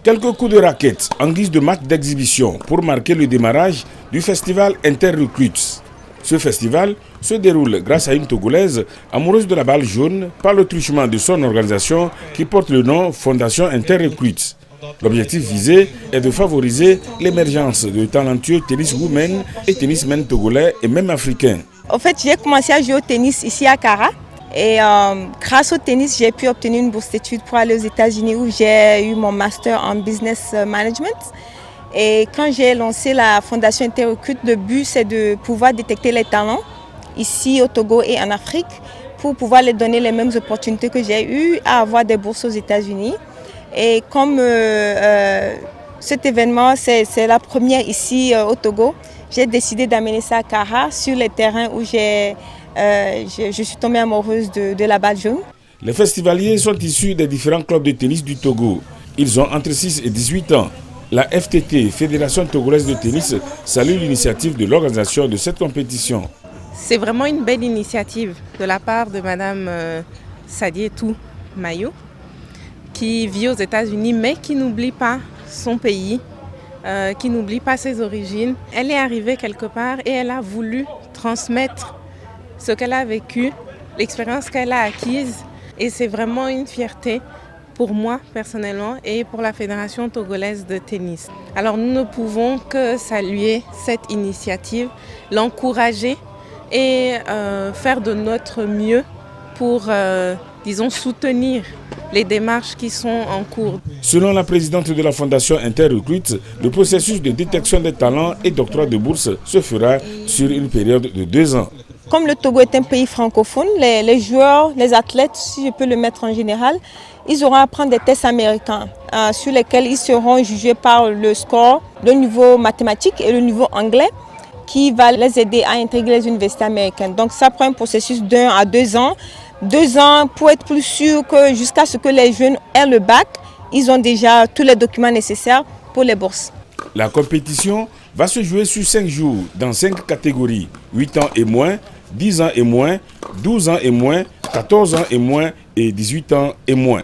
Quelques coups de raquette en guise de match d'exhibition pour marquer le démarrage du festival Interrecruits. Ce festival se déroule grâce à une Togolaise amoureuse de la balle jaune par le truchement de son organisation qui porte le nom Fondation Interrecruits. L'objectif visé est de favoriser l'émergence de talentueux tenniswomen et tennismen togolais et même africains. En fait, j'ai commencé à jouer au tennis ici à Kara. Et grâce au tennis, j'ai pu obtenir une bourse d'études pour aller aux États-Unis où j'ai eu mon master en business management. Et quand j'ai lancé la fondation Interrecruits, le but c'est de pouvoir détecter les talents ici au Togo et en Afrique pour pouvoir leur donner les mêmes opportunités que j'ai eues à avoir des bourses aux États-Unis. Et comme cet événement c'est la première ici au Togo, j'ai décidé d'amener ça à Kara sur les terrains où je suis tombée amoureuse de la balle jaune. Les festivaliers sont issus des différents clubs de tennis du Togo. Ils ont entre 6 et 18 ans. La FTT, Fédération Togolaise de Tennis, salue l'initiative de l'organisation de cette compétition. C'est vraiment une belle initiative de la part de Madame Sadietou Mayou, qui vit aux États-Unis mais qui n'oublie pas son pays, qui n'oublie pas ses origines. Elle est arrivée quelque part et elle a voulu transmettre ce qu'elle a vécu, l'expérience qu'elle a acquise. Et c'est vraiment une fierté pour moi personnellement et pour la Fédération togolaise de tennis. Alors nous ne pouvons que saluer cette initiative, l'encourager et faire de notre mieux pour, disons, soutenir les démarches qui sont en cours. Selon la présidente de la Fondation Interrecruits, le processus de détection des talents et d'octroi de bourse se fera sur une période de 2 ans. Comme le Togo est un pays francophone, les joueurs, les athlètes, si je peux le mettre en général, ils auront à prendre des tests américains sur lesquels ils seront jugés par le score, le niveau mathématique et le niveau anglais qui va les aider à intégrer les universités américaines. Donc ça prend un processus d'1 à 2 ans. 2 ans pour être plus sûr que jusqu'à ce que les jeunes aient le bac, ils ont déjà tous les documents nécessaires pour les bourses. La compétition va se jouer sur 5 jours dans 5 catégories, 8 ans et moins, 10 ans et moins, 12 ans et moins, 14 ans et moins et 18 ans et moins.